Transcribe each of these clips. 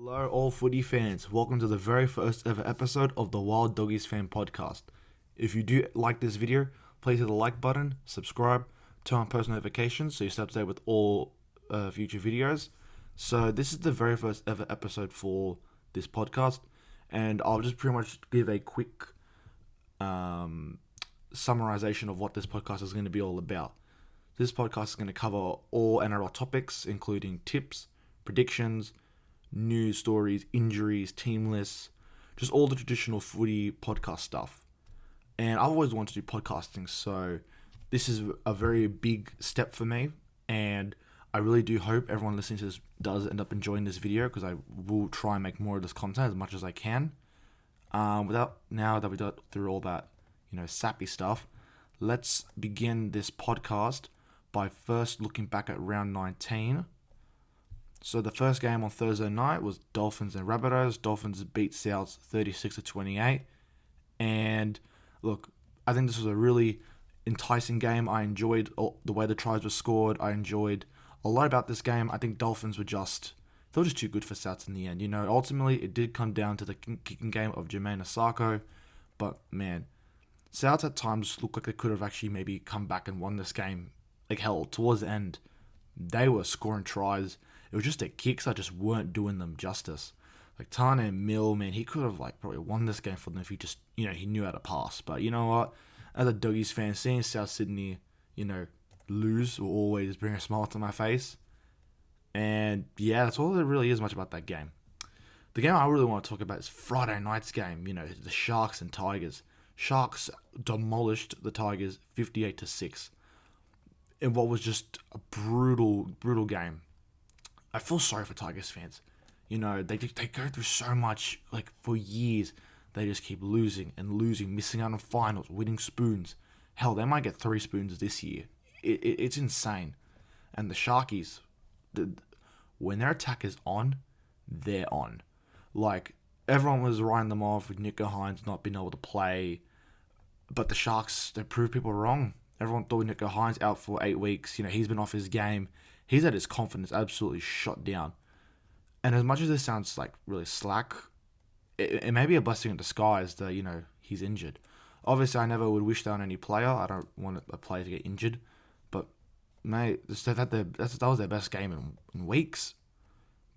Hello, all footy fans. Welcome to the very first ever episode of the Wild Doggies Fan podcast. If you do like this video, please hit the like button, subscribe, turn on post notifications so you stay up to date with all future videos. So this is the very first ever episode for this podcast, and I'll just pretty much give a quick summarization of what this podcast is going to be all about. This podcast is going to cover all NRL topics, including tips, predictions, news stories, injuries, team lists, just all the traditional footy podcast stuff. And I've always wanted to do podcasting, so this is a very big step for me. And I really do hope everyone listening to this does end up enjoying this video, because I will try and make more of this content as much as I can. Now that we got through all that, sappy stuff, let's begin this podcast by first looking back at round 19. So the first game on Thursday night was Dolphins and Rabbitohs. Dolphins beat Souths 36-28. And look, I think this was a really enticing game. I enjoyed the way the tries were scored. I enjoyed a lot about this game. I think Dolphins were just too good for Souths in the end. Ultimately it did come down to the kicking game of Jermaine Asako. But man, Souths at times looked like they could have actually maybe come back and won this game. Like hell, towards the end, they were scoring tries. It was just their kicks that just weren't doing them justice. Like Tane Mill, man, he could have probably won this game for them if he just, he knew how to pass. But you know what? As a Doggies fan, seeing South Sydney, lose will always bring a smile to my face. And yeah, that's all there really is much about that game. The game I really want to talk about is Friday night's game, the Sharks and Tigers. Sharks demolished the Tigers 58-6 in what was just a brutal game. I feel sorry for Tigers fans. They go through so much, for years. They just keep losing and losing, missing out on finals, winning spoons. Hell, they might get 3 spoons this year. It's insane. And the Sharkies, when their attack is on, they're on. Everyone was writing them off with Nico Hines not being able to play. But the Sharks, they proved people wrong. Everyone thought Nico Hines out for 8 weeks. He's been off his game. He's had his confidence absolutely shot down. And as much as this sounds really slack, it may be a blessing in disguise that, he's injured. Obviously, I never would wish that on any player. I don't want a player to get injured. But, mate, that was their best game in weeks.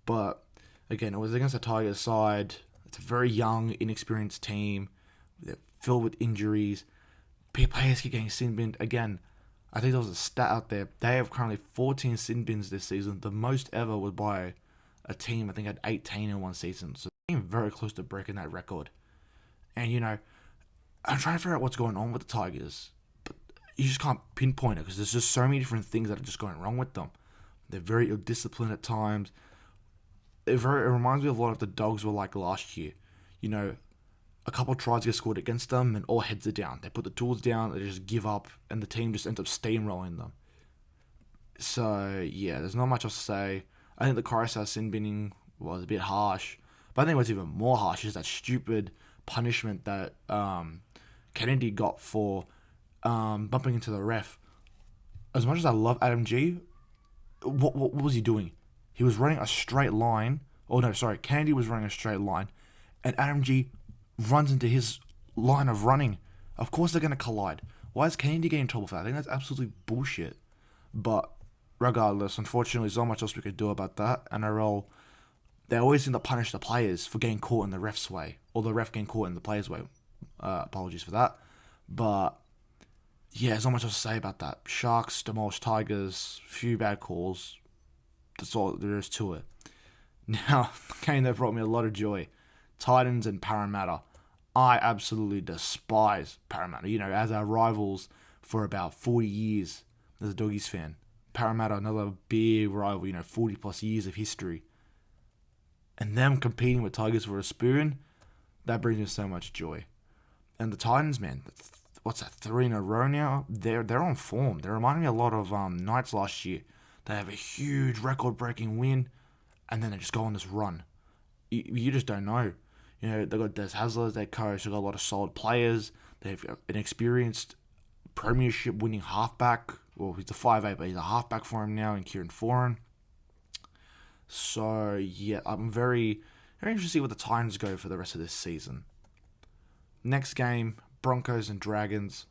But, again, it was against the Tigers side. It's a very young, inexperienced team. They're filled with injuries. Players keep getting sin binned. Again, I think there was a stat out there. They have currently 14 sin bins this season. The most ever was by a team, I think, had 18 in one season. So they're getting very close to breaking that record. And, I'm trying to figure out what's going on with the Tigers. But you just can't pinpoint it because there's just so many different things that are just going wrong with them. They're very ill-disciplined at times. It reminds me of a lot of the Dogs were like last year. A couple of tries get scored against them and all heads are down. They put the tools down, they just give up, and the team just ends up steamrolling them. So, yeah, there's not much else to say. I think the Carousel sin binning was a bit harsh. But I think what's even more harsh is that stupid punishment that Kennedy got for bumping into the ref. As much as I love Adam G, what was he doing? He was running a straight line. Oh, no, sorry. Kennedy was running a straight line. And Adam G runs into his line of running. Of course they're going to collide. Why is Kennedy getting in trouble for that? I think that's absolutely bullshit. But regardless, unfortunately, there's not much else we could do about that. NRL, they always seem to punish the players for getting caught in the ref's way. Or the ref getting caught in the player's way. Apologies for that. But, yeah, there's not much else to say about that. Sharks, demolished Tigers, few bad calls. That's all there is to it. Now, the game that brought me a lot of joy. Titans and Parramatta. I absolutely despise Parramatta. As our rivals for about 40 years as a Doggies fan. Parramatta, another big rival, 40 plus years of history. And them competing with Tigers for a spoon, that brings me so much joy. And the Titans, man, what's that, 3 in a row now? They're on form. They remind me a lot of Knights last year. They have a huge record-breaking win, and then they just go on this run. You just don't know. They've got Des Hasler as their coach. They've got a lot of solid players. They've got an experienced premiership winning halfback. Well, he's a 5'8", but he's a halfback for him now in Kieran Foran. So, yeah, I'm very Very interested to see what the Titans go for the rest of this season. Next game, Broncos and Dragons.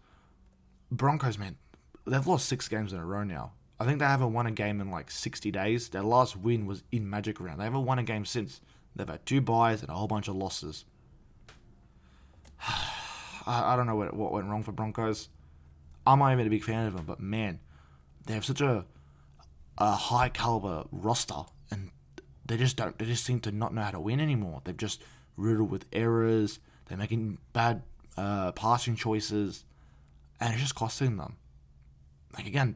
Broncos, man, they've lost 6 games in a row now. I think they haven't won a game in like 60 days. Their last win was in Magic Round. They haven't won a game since. They've had 2 byes and a whole bunch of losses. I don't know what went wrong for Broncos. I'm not even a big fan of them, but man, they have such a high caliber roster, and they just seem to not know how to win anymore. They're just riddled with errors. They're making bad passing choices, and it's just costing them. Like, again,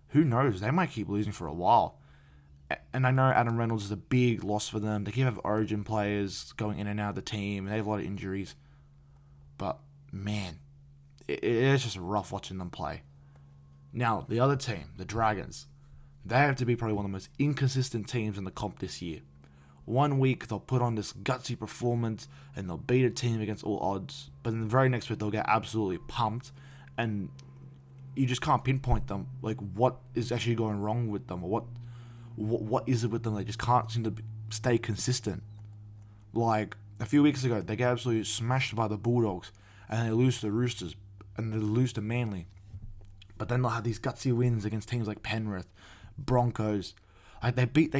who knows? They might keep losing for a while. And I know Adam Reynolds is a big loss for them. They keep having origin players going in and out of the team, and they have a lot of injuries. But, man, it's just rough watching them play. Now, the other team, the Dragons, they have to be probably one of the most inconsistent teams in the comp this year. One week, they'll put on this gutsy performance, and they'll beat a team against all odds. But then the very next week, they'll get absolutely pumped, and you just can't pinpoint them. Like, what is actually going wrong with them, or what is it with them? They just can't seem to stay consistent. Like, a few weeks ago, they get absolutely smashed by the Bulldogs, and they lose to the Roosters, and they lose to Manly. But then they'll have these gutsy wins against teams like Penrith, Broncos. Like, they beat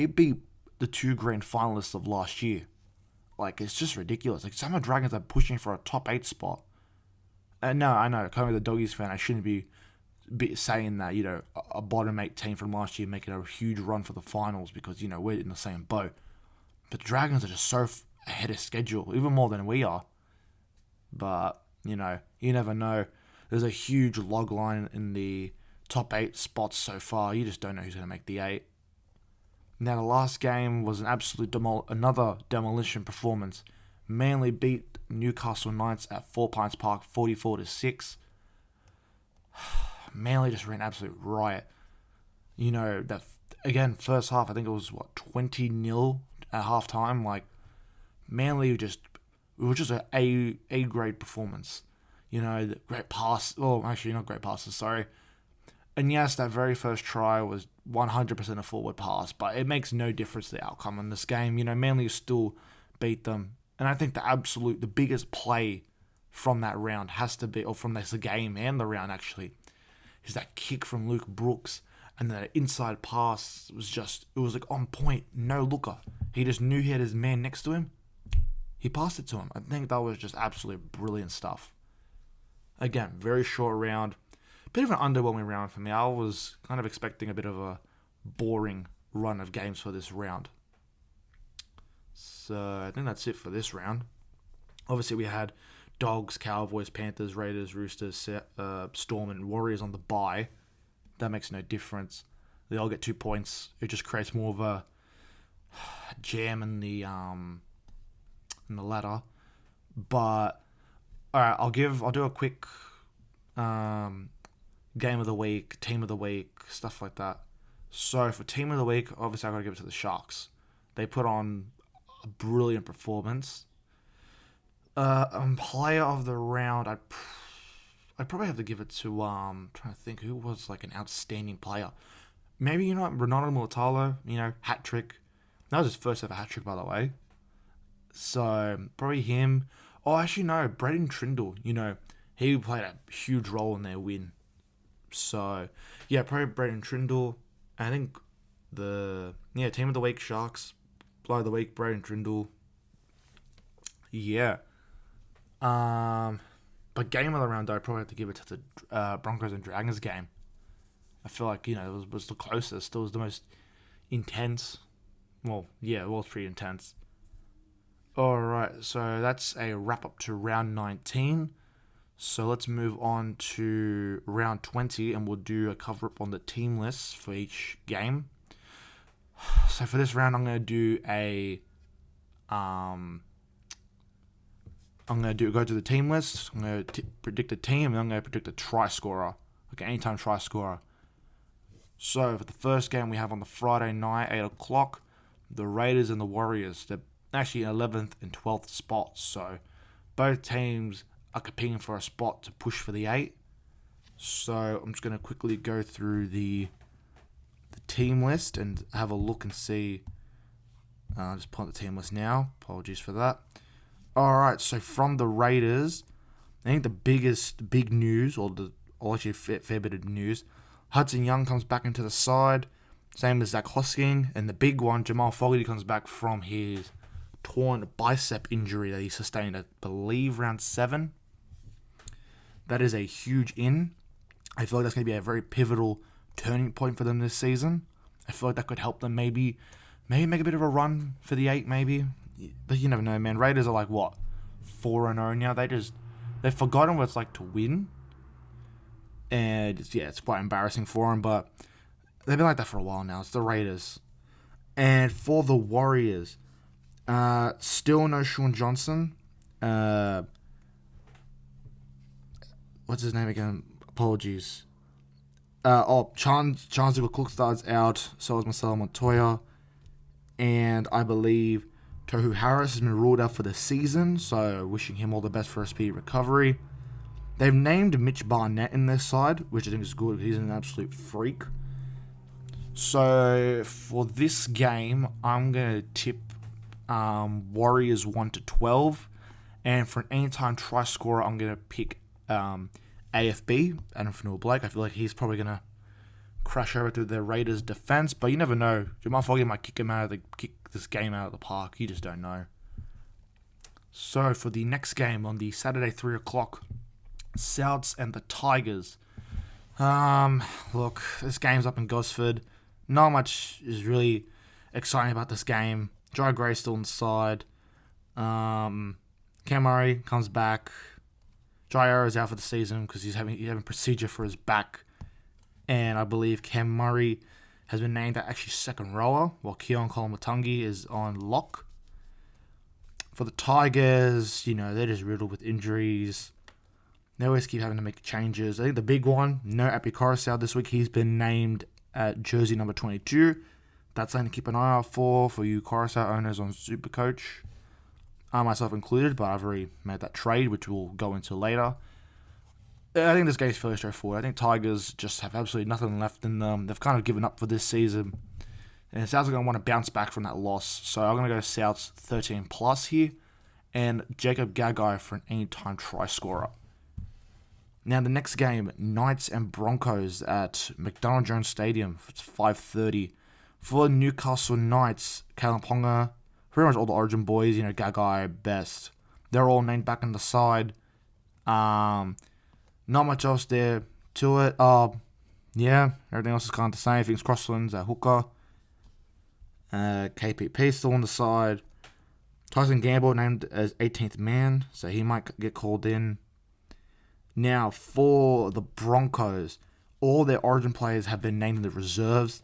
the 2 grand finalists of last year. Like, it's just ridiculous. Like, some of the Dragons are pushing for a top 8 spot. And no, I know, coming with the Doggies fan, I shouldn't be saying that, a bottom 8 team from last year making a huge run for the finals because, we're in the same boat. But the Dragons are just so ahead of schedule, even more than we are. But, you never know. There's a huge log line in the top 8 spots so far. You just don't know who's going to make the 8. Now, the last game was an absolute another demolition performance. Manly beat Newcastle Knights at 4 Pines Park 44-6. Manly just ran absolute riot. That again, first half, I think it was 20-0 at halftime. Like, Manly it was just a grade performance. The great pass. Oh, actually, not great passes. Sorry. And yes, that very first try was 100% a forward pass, but it makes no difference to the outcome in this game. Manly still beat them, and I think the biggest play from that round has to be, or from this game and the round actually, is that kick from Luke Brooks, and the inside pass it was like on point, no looker. He just knew he had his man next to him. He passed it to him. I think that was just absolute brilliant stuff. Again, very short round. Bit of an underwhelming round for me. I was kind of expecting a bit of a boring run of games for this round. So I think that's it for this round. Obviously, we had Dogs, Cowboys, Panthers, Raiders, Roosters, Storm, and Warriors on the bye. That makes no difference. They all get 2 points. It just creates more of a jam in the ladder. But all right, I'll do a quick game of the week, team of the week, stuff like that. So for team of the week, obviously I got to give it to the Sharks. They put on a brilliant performance. Player of the round, I'd probably have to give it to I'm trying to think who was like an outstanding player. Maybe Ronaldo Mulatalo, hat trick. That was his first ever hat trick, by the way. So probably him. Oh, actually no, Braden Trindle. He played a huge role in their win. So yeah, probably Braden Trindle. I think team of the week Sharks. Player of the week Braden Trindle. Yeah. But game of the round, I'd probably have to give it to the Broncos and Dragons game. I feel like, it was the closest. It was the most intense. Well, yeah, it was pretty intense. Alright, so that's a wrap-up to round 19. So let's move on to round 20, and we'll do a cover-up on the team lists for each game. So for this round, I'm going to do go to the team list. I'm going to predict a team, and I'm going to predict a try scorer. Like an anytime try scorer. So for the first game we have on the Friday night, 8 o'clock, the Raiders and the Warriors. They're actually in 11th and 12th spots. So both teams are competing for a spot to push for the 8. So I'm just going to quickly go through the team list and have a look and see Just pulling the team list now. Apologies for that. Alright, so from the Raiders, I think the big news, or actually a fair bit of news, Hudson Young comes back into the side, same as Zach Hosking, and the big one, Jamal Fogarty comes back from his torn bicep injury that he sustained, I believe, round 7. That is a huge in. I feel like that's going to be a very pivotal turning point for them this season. I feel like that could help them maybe make a bit of a run for the 8, maybe. But you never know, man. Raiders are like, what, 4-0 now? They've forgotten what it's like to win. And, it's quite embarrassing for them, but they've been like that for a while now. It's the Raiders. And for the Warriors, still no Sean Johnson. What's his name again? Apologies. Charles Cookstad's out. So is Marcelo Montoya. And I believe Tohu Harris has been ruled out for the season. So wishing him all the best for a speedy recovery. They've named Mitch Barnett in their side, which I think is good. He's an absolute freak. So for this game, I'm going to tip Warriors 1-12. And for an anytime try scorer, I'm going to pick AFB, Adam Fanua-Blake. I feel like he's probably going to crash over to the Raiders' defense, but you never know. Jamal Fogarty might kick this game out of the park. You just don't know. So for the next game on the Saturday 3 o'clock, Souths and the Tigers. Look, this game's up in Gosford. Not much is really exciting about this game. Jai Gray's still on the side. Cam Murray comes back. Jai Arrow's out for the season because he's having procedure for his back. And I believe Cam Murray has been named actually second rower, while Keon Kolomatangi is on lock. For the Tigers, they're just riddled with injuries. They always keep having to make changes. I think the big one, no Api Coruscant this week. He's been named at jersey number 22. That's something to keep an eye out for you Coruscant owners on Supercoach. I myself included, but I've already made that trade, which we'll go into later. I think this game's fairly straightforward. I think Tigers just have absolutely nothing left in them. They've kind of given up for this season. And Souths are going to want to bounce back from that loss. So I'm going to go Souths 13+ here. And Jacob Gagai for an anytime try scorer. Now the next game, Knights and Broncos at McDonald Jones Stadium. It's 5:30. For Newcastle Knights, Kalen Ponga, pretty much all the Origin boys, Gagai, Best. They're all named back in the side. Not much else there to it. Everything else is kind of the same. Things Crosslands at hooker. KPP still on the side. Tyson Gamble named as 18th man, so he might get called in. Now, for the Broncos, all their Origin players have been named in the reserves.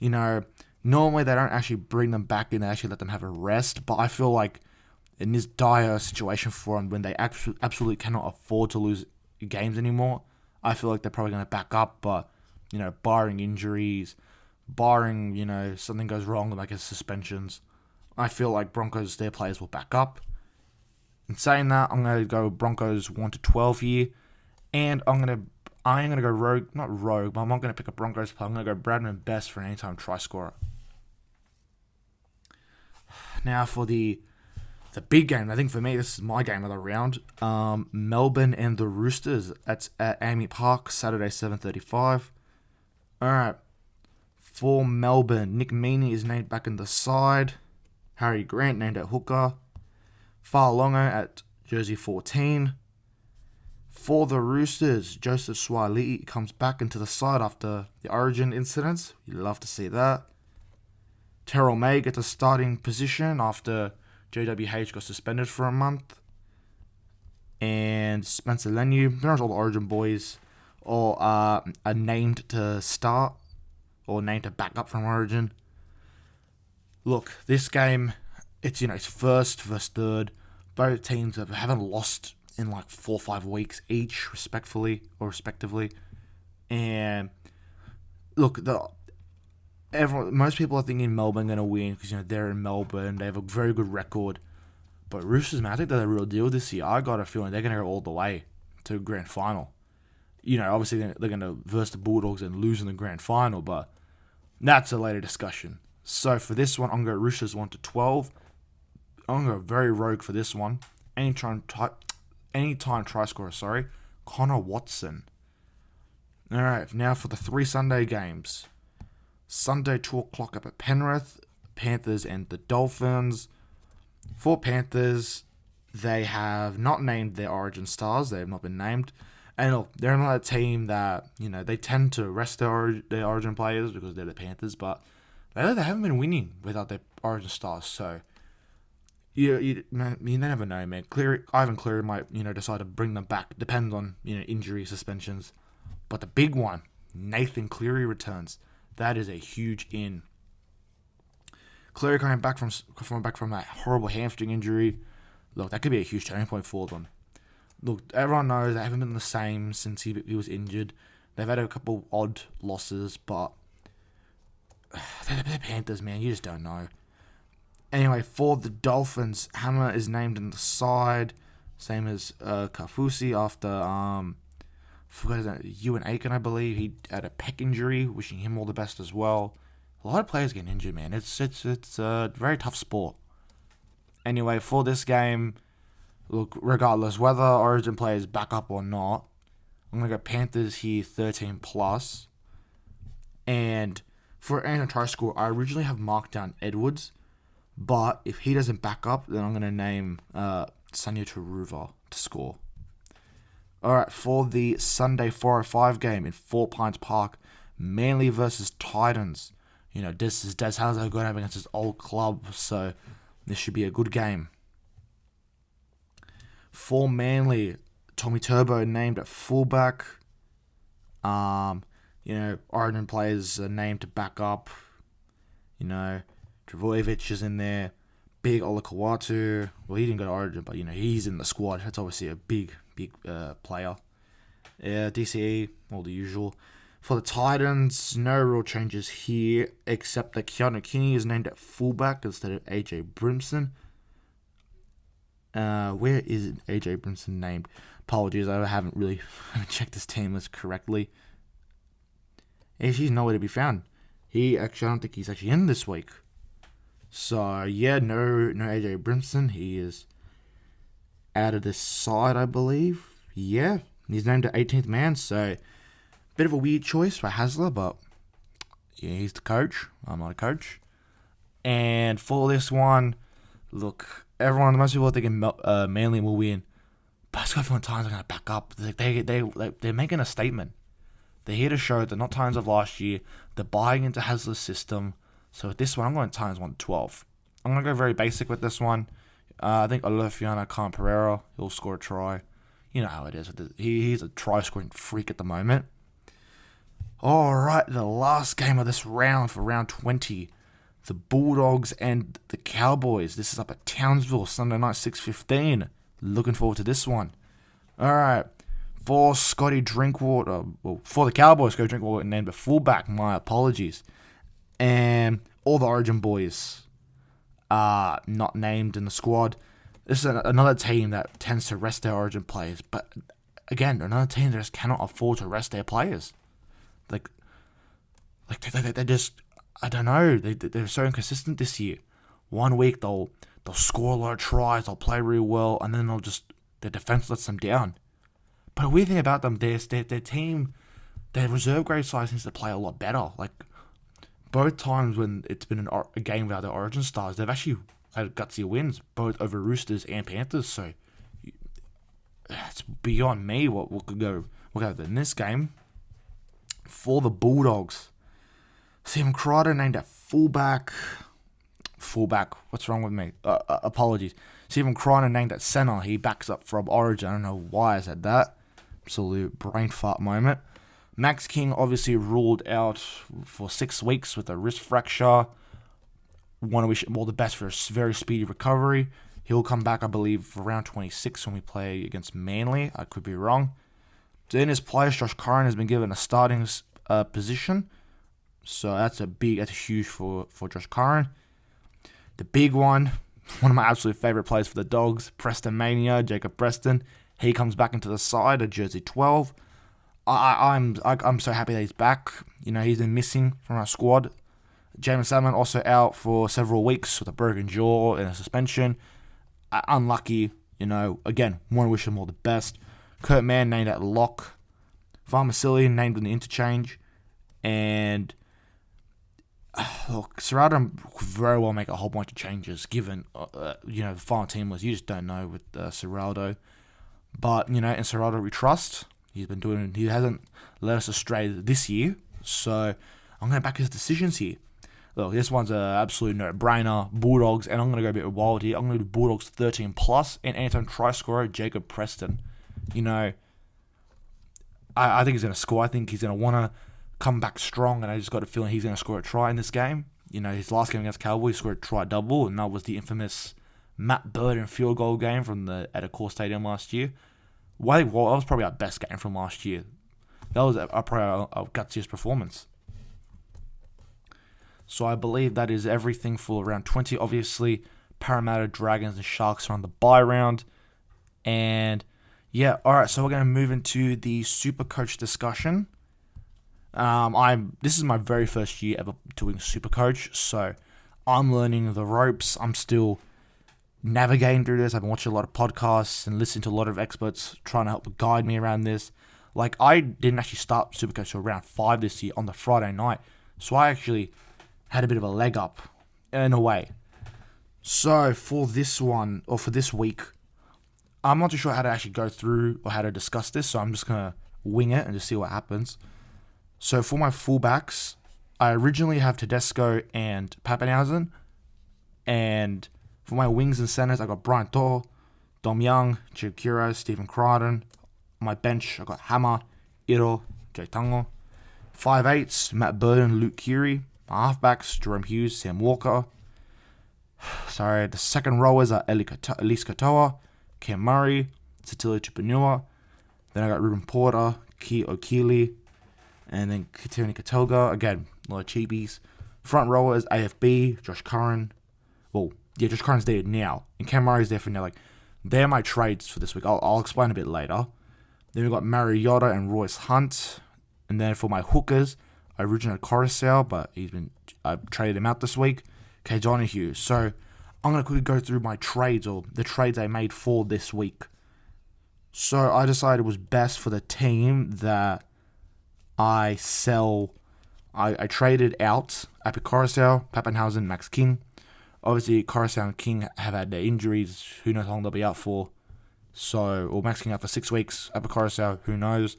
Normally they don't actually bring them back in, they actually let them have a rest, but I feel like in this dire situation for them, when they absolutely cannot afford to lose games anymore, I feel like they're probably going to back up, but, barring injuries, barring, something goes wrong, like suspensions, I feel like Broncos, their players will back up. In saying that, I'm going to go Broncos 1-12 here. And I'm going to go rogue, not rogue, but I'm not going to pick a Broncos player. I'm going to go Bradman Best for an anytime try scorer. Now for the big game, I think for me, this is my game of the round. Melbourne and the Roosters. That's at Amy Park, Saturday, 7:35. All right. For Melbourne, Nick Meaney is named back in the side. Harry Grant named at hooker. Fa'alongo at jersey 14. For the Roosters, Joseph Suaalii comes back into the side after the Origin incidents. You'd love to see that. Terrell May gets a starting position after JWH got suspended for a month. And Spencer Leniu, pretty much all the Origin boys, all are named to start or named to back up from Origin. Look, this game, it's first versus third. Both teams haven't lost in like 4 or 5 weeks each, respectively. And look, most people are thinking Melbourne going to win because they're in Melbourne. They have a very good record. But Roosters, man, I think they're the real deal this year. I got a feeling they're going to go all the way to grand final. Obviously they're going to verse the Bulldogs and lose in the grand final, but that's a later discussion. So for this one, I'm going to go Roosters 1 to 12. I'm going to go very rogue for this one. Anytime try scorer, Connor Watson. Alright, now for the 3 Sunday games. Sunday, 2 o'clock up at Penrith, Panthers and the Dolphins. For Panthers, they have not named their origin stars. They have not been named. And look, they're another team that, they tend to rest their origin players because they're the Panthers, but they haven't been winning without their origin stars. So, you never know, man. Ivan Cleary might, decide to bring them back. Depends on, injury, suspensions. But the big one, Nathan Cleary returns. That is a huge in. Cleary coming back from that horrible hamstring injury. Look, that could be a huge turning point for them. Look, everyone knows they haven't been the same since he was injured. They've had a couple odd losses, but they're the Panthers, man. You just don't know. Anyway, for the Dolphins, Hammer is named in the side, same as Kafusi after forgot his name, Ewan Aiken, I believe. He had a pec injury. Wishing him all the best as well. A lot of players getting injured, man. It's a very tough sport. Anyway, for this game, look, regardless whether Origin players back up or not, I'm gonna go Panthers here 13 plus. And for anytime try score, I originally have marked down Edwards, but if he doesn't back up, then I'm gonna name Sanya Turuva to score. Alright, for the Sunday 4:05 game in 4 Pines Park, Manly versus Titans. This is Des Hasler going up against his old club, so this should be a good game. For Manly, Tommy Turbo named at fullback. Origin players are named to back up. Travojevic is in there. Big Ola Kawatu. Well, he didn't go to Origin, but he's in the squad. That's obviously a big player. DCE, all the usual. For the Titans, no real changes here, except that Keanu Kinney is named at fullback instead of AJ Brimson. Where is AJ Brimson named? Apologies, I haven't checked his team list correctly. He's nowhere to be found. I don't think he's actually in this week. So, yeah, no AJ Brimson. He is out of this side, I believe. Yeah, he's named at 18th man, so bit of a weird choice for Hasler, but yeah, he's the coach. I'm not a coach. And for this one, look, most people are thinking Manly will win, but it's got feeling Titans are going to back up. They're making a statement. They're here to show that not Titans of last year. They're buying into Hasler's system. So with this one, I'm going Titans 1 to 12. I'm going to go very basic with this one. I think Olofiana Khan Pereira, he'll score a try. You know how it is. He's a try-scoring freak at the moment. Alright, the last game of this round for round 20. The Bulldogs and the Cowboys. This is up at Townsville, Sunday night, 6:15. Looking forward to this one. Alright, for Scotty Drinkwater, for the Cowboys, Scotty Drinkwater named a fullback. My apologies. And all the Origin boys are not named in the squad. This is another team that tends to rest their Origin players, but again, another team that just cannot afford to rest their players. They just, I don't know, they're so inconsistent this year. 1 week they'll score a lot of tries, they'll play really well, and then their defense lets them down. But the weird thing about them, their team, their reserve grade side seems to play a lot better. Both times when it's been a game without their Origin stars, they've actually had gutsy wins, both over Roosters and Panthers. So it's beyond me what could go in this game. For the Bulldogs, Stephen Crichton named at fullback. What's wrong with me? Apologies. Stephen Crichton named at center. He backs up from Origin. I don't know why I said that. Absolute brain fart moment. Max King obviously ruled out for 6 weeks with a wrist fracture. Want to wish him all the best for a very speedy recovery. He'll come back, I believe, for round 26 when we play against Manly. I could be wrong. So in his place, Josh Curran has been given a starting position. So that's huge for Josh Curran. The big one of my absolute favourite players for the Dogs, Preston Mania, Jacob Preston. He comes back into the side at jersey 12. I'm so happy that he's back. He's been missing from our squad James Salmon also out for several weeks with a broken jaw and a suspension. Unlucky, again, want to wish him all the best. Kurt Mann named at lock. Farmasili named in the interchange. And look, Serrato could very well make a whole bunch of changes given, the final team list. You just don't know with Serrato. But, in Serrato we trust. He hasn't led us astray this year. So I'm going to back his decisions here. Look, this one's an absolute no-brainer. Bulldogs, and I'm going to go a bit wild here. I'm going to do Bulldogs 13 plus and anytime try scorer Jacob Preston. I think he's going to score. I think he's going to want to come back strong, and I just got a feeling he's going to score a try in this game. His last game against Cowboys, he scored a try double, and that was the infamous Matt Burton field goal game from the Accor Stadium last year. Well, that was probably our best game from last year. That was probably our gutsiest performance. So I believe that is everything for round 20. Obviously, Parramatta, Dragons, and Sharks are on the bye round. And yeah, alright, so we're going to move into the Supercoach discussion. This is my very first year ever doing Supercoach, so I'm learning the ropes. I'm still navigating through this. I've been watching a lot of podcasts and listening to a lot of experts trying to help guide me around this. Like, I didn't actually start Supercoach till round 5 this year on the Friday night, so I actually had a bit of a leg up in a way. So for this one, or for this week, I'm not too sure how to actually go through or how to discuss this, so I'm just going to wing it and just see what happens. So for my fullbacks, I originally have Tedesco and Pappenhausen, and for my wings and centers, I got Brian To'o, Dom Young, Chip Kira, Stephen Crichton. On my bench, I got Hammer, Iro, Jay Tango. 5'8", Matt Burton, Luke Keary. My halfbacks, Jerome Hughes, Sam Walker. The second rowers are Elise Katoa, Cam Murray, Satilia Tupanua. Then I got Ruben Porter, Ki Okili, and then Kateri Katoga. Again, a lot of cheapies. Front rowers, AFB, Josh Curran. Well, yeah, Josh Curran's there now, and Cam Murray's there for now. They're my trades for this week. I'll explain a bit later. Then we've got Mariota and Royce Hunt. And then for my hookers, I originally had Coruscant, but I've traded him out this week. Kay Donahue. So I'm going to quickly go through my trades, or the trades I made for this week. So I decided it was best for the team that I traded out Api Coruscant, Pappenhausen, Max King. Obviously, Coruscant and King have had their injuries. Who knows how long they'll be out for. Or Max King out for 6 weeks. Api Coruscant, who knows.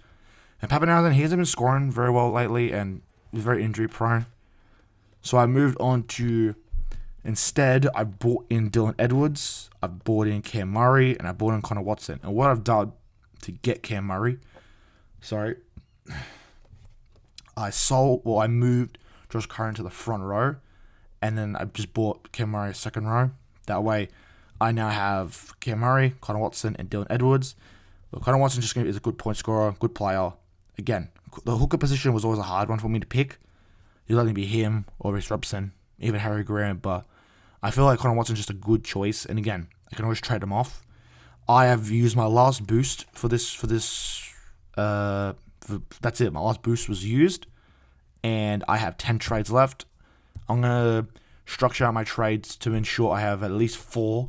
And Pappenhausen, he hasn't been scoring very well lately and he's very injury prone. So I moved on to, instead, I bought in Dylan Edwards, I bought in Cam Murray, and I bought in Connor Watson. And what I've done to get Cam Murray, I moved Josh Curran to the front row, and then I just bought Cam Murray second row. That way, I now have Cam Murray, Connor Watson, and Dylan Edwards. But Connor Watson is a good point scorer, good player. Again, the hooker position was always a hard one for me to pick. It'd either be him or Reece Robson, even Harry Grant. But I feel like Connor Watson's just a good choice. And again, I can always trade him off. I have used my last boost for this. That's it. My last boost was used, and I have 10 trades left. I'm gonna structure out my trades to ensure I have at least 4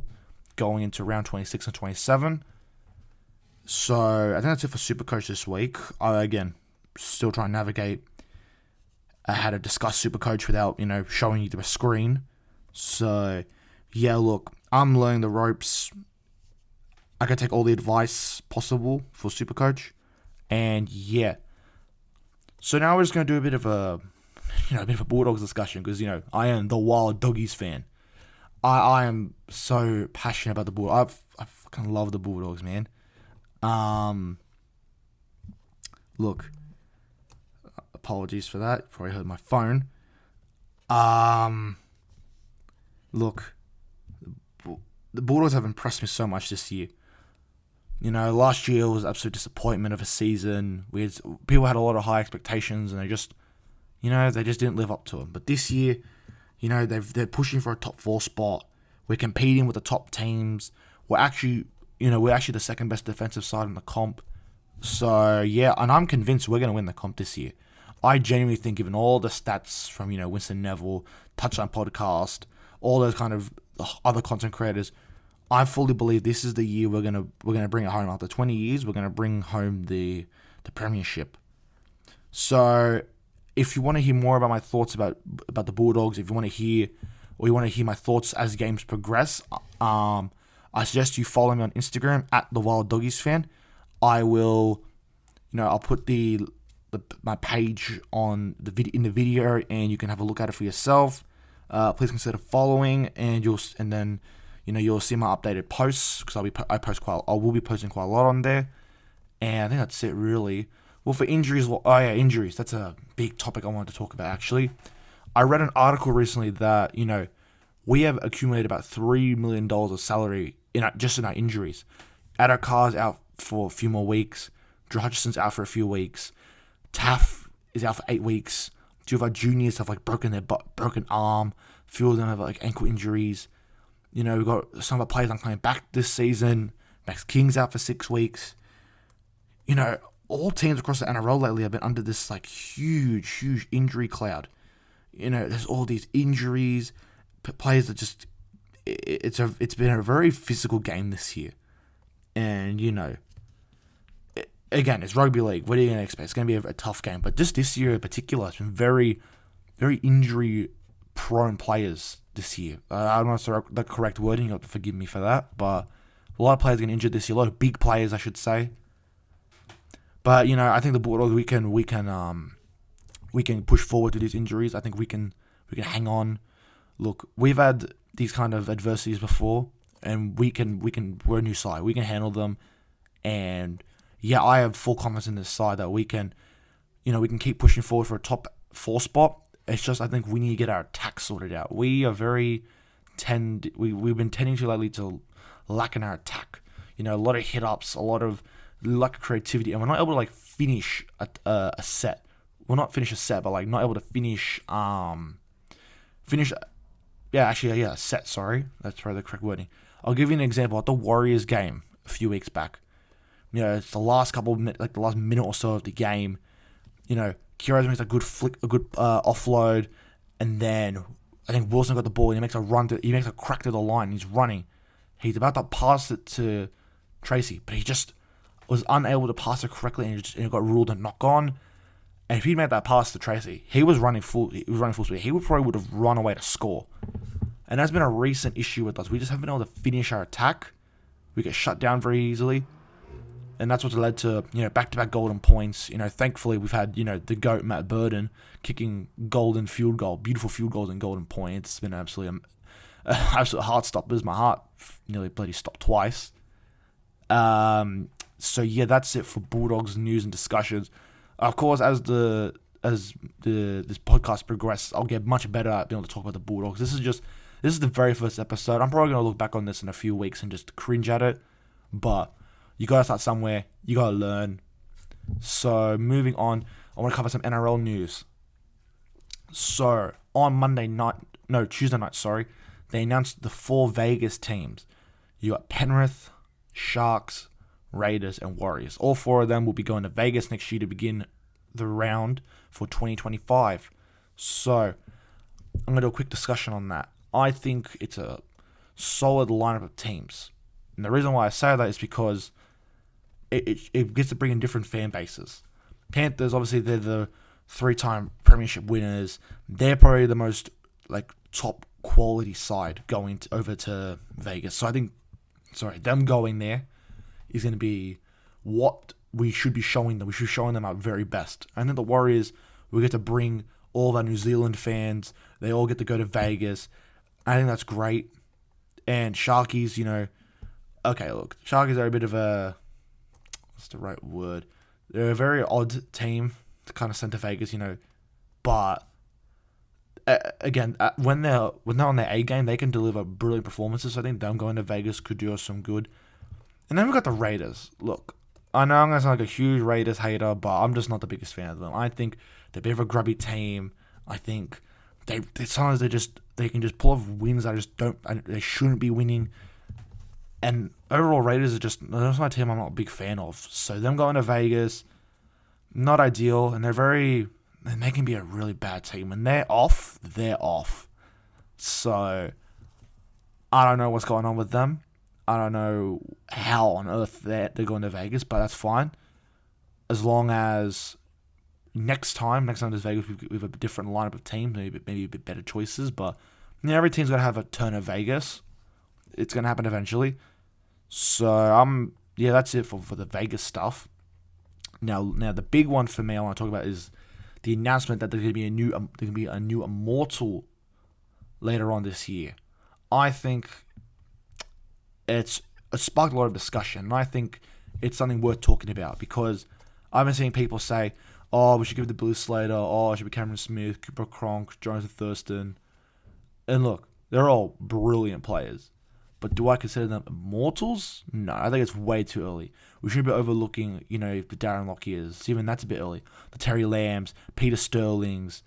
going into round 26 and 27. So I think that's it for Supercoach this week. Again, still trying to navigate how to discuss Supercoach without, showing you the screen. So yeah, look, I'm learning the ropes. I can take all the advice possible for Supercoach, and yeah. So now we're just gonna do a bit of a Bulldogs discussion because I am the Wild Doggies fan. I am so passionate about the Bulldogs. I fucking love the Bulldogs, man. Look, apologies for that. You probably heard my phone. Look, the Bulldogs have impressed me so much this year. Last year was an absolute disappointment of a season. People had a lot of high expectations, and they just didn't live up to them. But this year, they're pushing for a top 4 spot. We're competing with the top teams. We're actually the second best defensive side in the comp. So yeah, and I'm convinced we're going to win the comp this year. I genuinely think, given all the stats from, Winston Neville, Touchline Podcast, all those kind of other content creators, I fully believe this is the year we're gonna bring it home. After 20 years, we're gonna bring home the premiership. So, if you want to hear more about my thoughts about the Bulldogs, if you want to hear my thoughts as games progress, I suggest you follow me on Instagram at the Wild Doggies Fan. I will, I'll put my page on in the video, and you can have a look at it for yourself. Please consider following, and you'll see my updated posts, because I will be posting quite a lot on there. And I think that's it, really. Well, for injuries, injuries. That's a big topic I wanted to talk about, actually. I read an article recently that, we have accumulated about $3 million of salary in our injuries. Addo-Carr's out for a few more weeks. Drew Hutchison's out for a few weeks. Taff is out for 8 weeks. Two of our juniors have broken arm. A few of them have ankle injuries. We've got some of our players not coming back this season. Max King's out for 6 weeks. All teams across the NRL lately have been under this huge injury cloud. There's all these injuries. Players that just, it's been a very physical game this year. And, again, it's rugby league. What are you going to expect? It's going to be a tough game. But just this year in particular, it's been very, very injury-prone players this year. I don't know if that's the correct wording. You'll have to forgive me for that. But a lot of players getting injured this year. A lot of big players, I should say. But, I think the Bulldogs, we can push forward to these injuries. I think we can hang on. Look, we've had these kind of adversities before, and we're a new side. We can handle them. And yeah, I have full confidence in this side that we can keep pushing forward for a top 4 spot. It's just, I think we need to get our attack sorted out. We are we've been tending to lately to lack in our attack. A lot of hit-ups, a lot of lack of creativity, and we're not able to finish a set. Well, not finish a set, but not able to finish a set. Sorry, that's probably the correct wording. I'll give you an example. At the Warriors game a few weeks back, it's the last couple of minutes, the last minute or so of the game. Kiraz makes a good flick, a good offload, and then I think Wilson got the ball and he makes a run. He makes a crack to the line. He's running. He's about to pass it to Tracy, but he just was unable to pass it correctly, and it got ruled a knock on. And if he'd made that pass to Tracy, he was running full speed. He probably would have run away to score. And that's been a recent issue with us. We just haven't been able to finish our attack. We get shut down very easily. And that's what's led to, back-to-back golden points. Thankfully we've had, the GOAT Matt Burden kicking golden field goal, beautiful field goals and golden points. It's been absolute heart stoppers. My heart nearly bloody stopped twice. So yeah, that's it for Bulldogs news and discussions. Of course, as this podcast progresses, I'll get much better at being able to talk about the Bulldogs. This is the very first episode. I'm probably going to look back on this in a few weeks and just cringe at it. But you got to start somewhere. You got to learn. So moving on, I want to cover some NRL news. So on Tuesday night, they announced the 4 Vegas teams. You got Penrith, Sharks, Raiders, and Warriors. All 4 of them will be going to Vegas next year to begin the round for 2025. So I'm going to do a quick discussion on that. I think it's a solid lineup of teams. And the reason why I say that is because it gets to bring in different fan bases. Panthers, obviously, they're the 3-time premiership winners. They're probably the most top quality side going over to Vegas. So I think, them going there is going to be what we should be showing them. We should be showing them our very best. And then the Warriors, we get to bring all of our New Zealand fans. They all get to go to Vegas. I think that's great. And Sharkies, Sharkies are a bit of a, what's the right word? They're a very odd team to kind of send to Vegas, But again, when they're on their A game, they can deliver brilliant performances. So I think them going to Vegas could do us some good. And then we've got the Raiders. Look, I know I'm going to sound like a huge Raiders hater, but I'm just not the biggest fan of them. I think they're a bit of a grubby team. I think sometimes they can just pull off wins that they shouldn't be winning. And overall, Raiders are just not a team I'm not a big fan of. So them going to Vegas, not ideal. And they're very then they can be a really bad team. When they're off, they're off. So, I don't know what's going on with them. I don't know how on earth they're going to Vegas, but that's fine. As long as next time there's Vegas, we have a different lineup of teams, maybe a bit better choices. But every team's going to have a turn of Vegas. It's going to happen eventually. So, that's it for the Vegas stuff. Now the big one for me I want to talk about is the announcement that there's going to be a new Immortal later on this year. I think it sparked a lot of discussion, and I think it's something worth talking about because I've been seeing people say, "Oh, we should give it to Blue Slater. Oh, it should be Cameron Smith, Cooper Cronk, Jonathan Thurston." And look, they're all brilliant players. But do I consider them immortals? No, I think it's way too early. We shouldn't be overlooking, the Darren Lockyers. Even that's a bit early. The Terry Lambs, Peter Sterlings,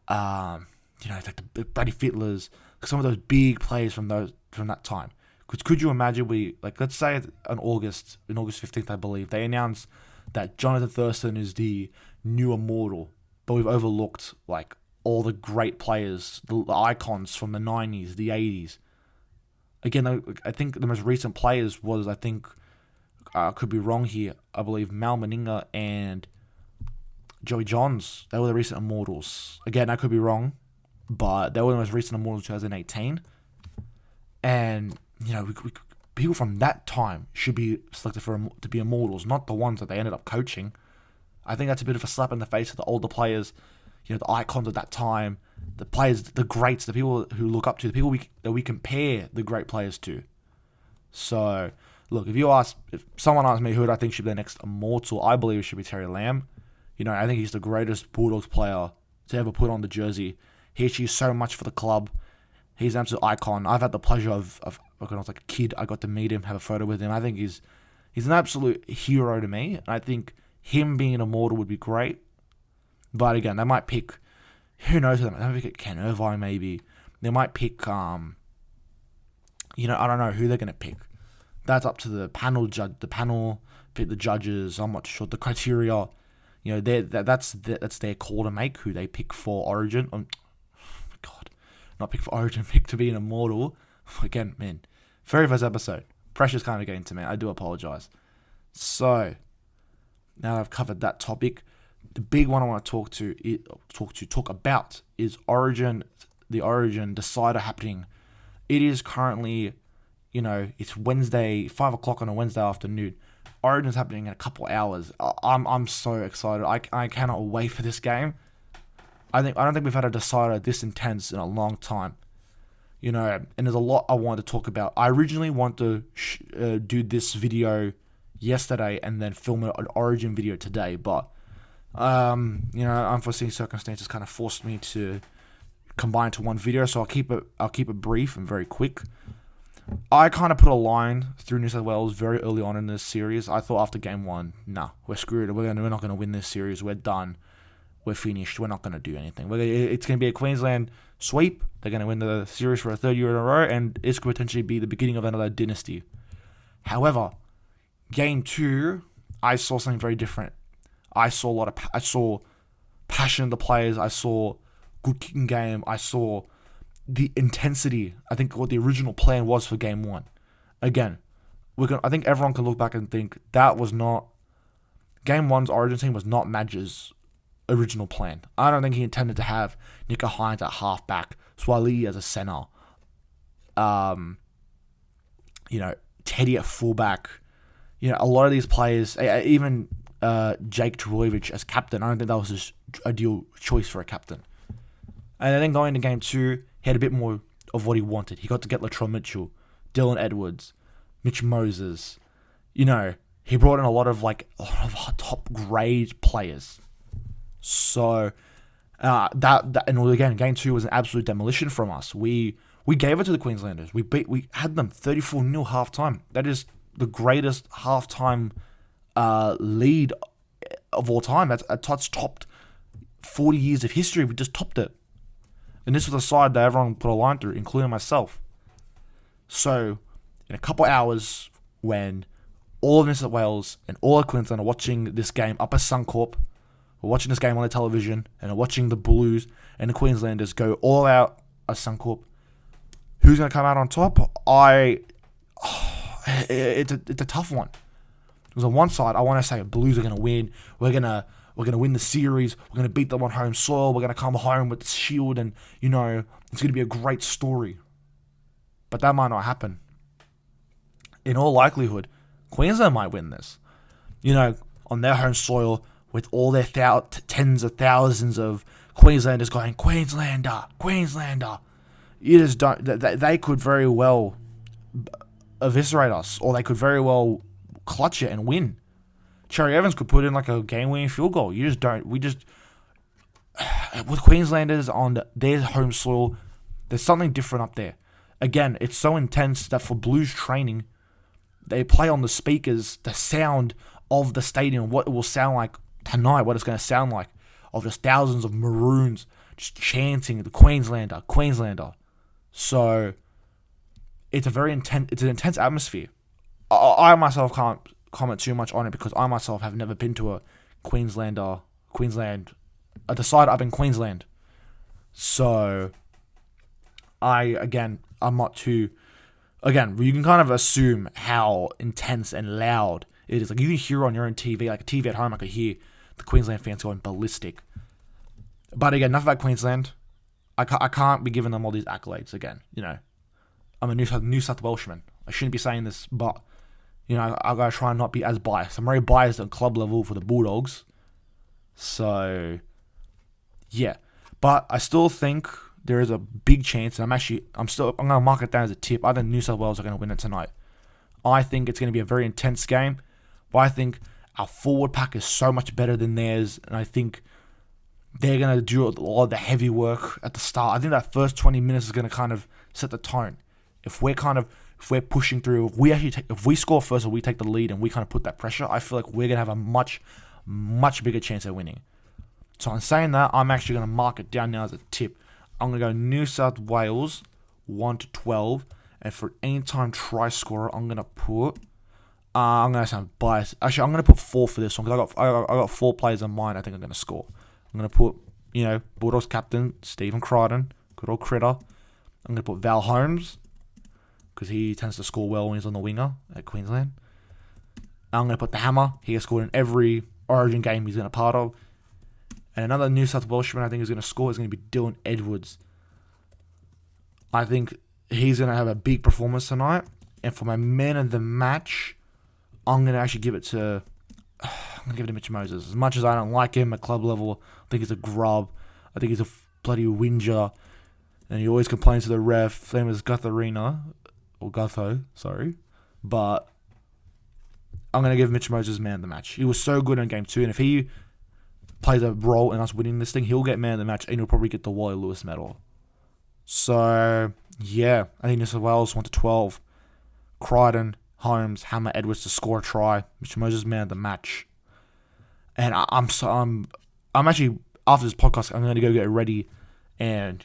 like the Brady Fittlers, some of those big players from that time. Because could you imagine let's say in August 15th, I believe, they announced that Jonathan Thurston is the new immortal, but we've overlooked all the great players, the icons from the 90s, the 80s. Again, I think the most recent players was, I could be wrong here, I believe Mal Meninga and Joey Johns. They were the recent immortals. Again, I could be wrong, but they were the most recent immortals 2018. And, people from that time should be selected to be immortals, not the ones that they ended up coaching. I think that's a bit of a slap in the face of the older players, the icons of that time, the players, the greats, the people who look up to, the people that we compare the great players to. So, look, if someone asks me who I think should be the next immortal, I believe it should be Terry Lamb. I think he's the greatest Bulldogs player to ever put on the jersey. He achieves so much for the club. He's an absolute icon. I've had the pleasure of when I was a kid, I got to meet him, have a photo with him. I think he's an absolute hero to me. And I think him being an immortal would be great. But again, they might pick, who knows who they might pick Ken Irvine maybe. They might pick, I don't know who they're going to pick. That's up to the panel, pick the judges. I'm not sure. The criteria, that's their call to make, who they pick for Origin. Not pick for Origin, pick to be an immortal. Again, man, very first episode. Pressure's kind of getting to me. I do apologize. So, now that I've covered that topic, the big one I want to talk about is Origin, the Origin decider happening. It is currently, it's Wednesday, 5 o'clock on a Wednesday afternoon. Origin's happening in a couple hours. I'm so excited. I cannot wait for this game. I don't think we've had a decider this intense in a long time. And there's a lot I want to talk about. I originally wanted to do this video yesterday and then film an Origin video today, but unforeseen circumstances kind of forced me to combine to one video, so I'll keep it brief and very quick. I kind of put a line through New South Wales very early on in this series. I thought after game 1, we're screwed. We're not going to win this series. We're done. We're finished. We're not going to do anything. It's going to be a Queensland sweep. They're going to win the series for a third year in a row, and this could potentially be the beginning of another dynasty. However, game 2, I saw something very different. I saw passion of the players. I saw good kicking game. I saw the intensity. I think what the original plan was for game 1. Again, I think everyone can look back and think that was not game 1's Origin team was not Madge's original plan. I don't think he intended to have Nico Hines at halfback, Swali as a center, Teddy at fullback. A lot of these players, even Jake Trbojevic as captain, I don't think that was his ideal choice for a captain. And then going into game 2, he had a bit more of what he wanted. He got to get Latrell Mitchell, Dylan Edwards, Mitch Moses. He brought in a lot of top grade players. So that and again, game 2 was an absolute demolition from us. We gave it to the Queenslanders. We had them 34-0 halftime. That is the greatest halftime lead of all time. That's topped 40 years of history. We just topped it. And this was a side that everyone put a line through, including myself. So, in a couple hours, when all of New South Wales and all of Queensland are watching this game up at Suncorp, we're watching this game on the television, and we're watching the Blues and the Queenslanders go all out at Suncorp. Who's going to come out on top? It's a tough one. Because on one side, I want to say Blues are going to win. We're gonna win the series. We're going to beat them on home soil. We're going to come home with the shield, and it's going to be a great story. But that might not happen. In all likelihood, Queensland might win this. On their home soil, with all their tens of thousands of Queenslanders going, Queenslander, Queenslander. You just don't. They could very well eviscerate us, or they could very well clutch it and win. Cherry Evans could put in like a game-winning field goal. You just don't. With Queenslanders on their home soil, there's something different up there. Again, it's so intense that for Blues training, they play on the speakers the sound of the stadium, what it will sound like tonight, what it's going to sound like, of just thousands of Maroons just chanting the Queenslander, Queenslander. So it's an intense atmosphere. I myself can't comment too much on it because I myself have never been to a Queensland. I decided up in Queensland. So I'm not too. Again, you can kind of assume how intense and loud it is. Like you can hear on your own TV, like a TV at home, I could hear the Queensland fans going ballistic. But again, enough about Queensland. I can't be giving them all these accolades again. I'm a New South Welshman. I shouldn't be saying this, but I gotta try and not be as biased. I'm very biased on club level for the Bulldogs. So yeah, but I still think there is a big chance, and I'm gonna mark it down as a tip. I think New South Wales are gonna win it tonight. I think it's gonna be a very intense game, but I think our forward pack is so much better than theirs, and I think they're gonna do a lot of the heavy work at the start. I think that first 20 minutes is gonna kind of set the tone. If we're pushing through, if we score first or we take the lead and we kind of put that pressure, I feel like we're gonna have a much, much bigger chance at winning. So in saying that, I'm actually gonna mark it down now as a tip. I'm going to go New South Wales 1-12, and for anytime try scorer, I'm going to put. I'm going to sound biased. Actually, I'm going to put 4 for this one because I got 4 players in mind. I think I'm going to score. I'm going to put Bulldogs captain Stephen Crichton, good old critter. I'm going to put Val Holmes because he tends to score well when he's on the winger at Queensland. I'm going to put the Hammer. He has scored in every Origin game he's been a part of. And another New South Welshman I think is going to score is going to be Dylan Edwards. I think he's going to have a big performance tonight. And for my man of the match, I'm going to actually give it to Mitch Moses. As much as I don't like him at club level, I think he's a grub. I think he's a bloody whinger. And he always complains to the ref. Same as Gutho, sorry. But I'm going to give Mitch Moses man of the match. He was so good in game 2. And if he plays a role in us winning this thing, he'll get man of the match and he'll probably get the Wally Lewis medal. So, yeah, I think New South Wales 1-12. Crichton, Holmes, Hammer, Edwards to score a try. Mitch Moses man of the match. And I'm actually, after this podcast, I'm going to go get ready and,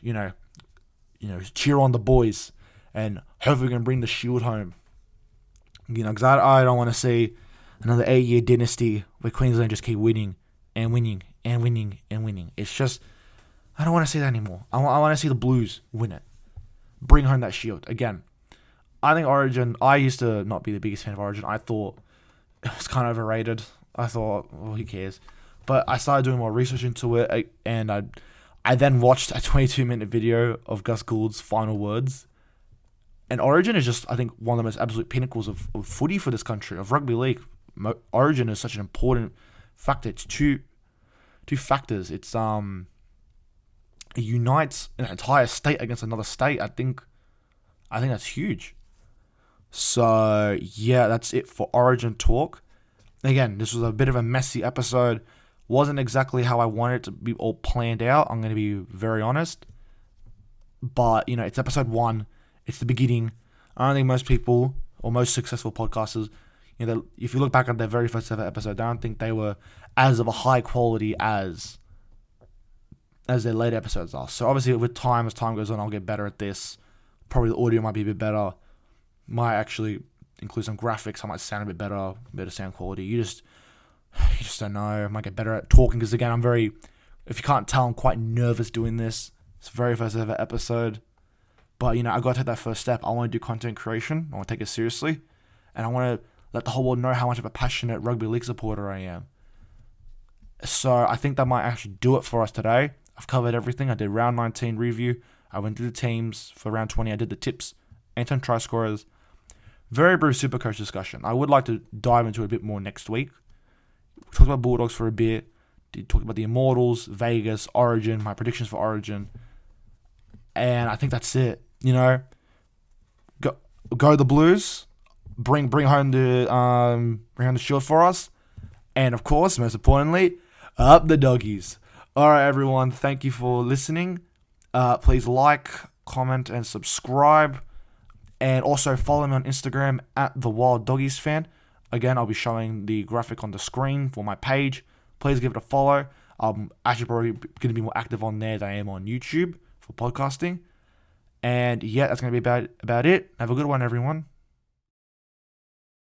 cheer on the boys and hopefully we can bring the shield home. Because I don't want to see another 8-year dynasty where Queensland just keep winning and winning and winning and winning. It's just, I don't want to see that anymore. I want to see the Blues win it. Bring home that shield. Again, I think Origin, I used to not be the biggest fan of Origin. I thought it was kind of overrated. I thought, well, who cares? But I started doing more research into it, and I then watched a 22-minute video of Gus Gould's final words. And Origin is just, I think, one of the most absolute pinnacles of footy for this country, of rugby league. Origin is such an important factor. It's two factors. It unites an entire state against another state. I think that's huge. So yeah, that's it for Origin talk. Again, this was a bit of a messy episode. Wasn't exactly how I wanted it to be all planned out. I'm going to be very honest. But it's episode 1. It's the beginning. I don't think most people or most successful podcasters, if you look back at their very first ever episode, I don't think they were as of a high quality as their later episodes are. So obviously with time, as time goes on, I'll get better at this. Probably the audio might be a bit better. Might actually include some graphics. I might sound a bit better sound quality. You just don't know. I might get better at talking because, again, if you can't tell, I'm quite nervous doing this. It's the very first ever episode. But, I got to take that first step. I want to do content creation. I want to take it seriously. And I want to let the whole world know how much of a passionate rugby league supporter I am. So I think that might actually do it for us today. I've covered everything. I did round 19 review. I went through the teams for round 20. I did the tips, Anton try scorers. Very brief Supercoach discussion. I would like to dive into it a bit more next week. We talked about Bulldogs for a bit. Talked about the Immortals, Vegas, Origin, my predictions for Origin. And I think that's it. Go the Blues. Bring home the shield for us. And of course, most importantly, up the Doggies. Alright everyone, thank you for listening. Please like, comment, and subscribe. And also follow me on Instagram at the Wild Doggies Fan. Again, I'll be showing the graphic on the screen for my page. Please give it a follow. I'm actually probably going to be more active on there than I am on YouTube for podcasting. And yeah, that's going to be about it. Have a good one, everyone.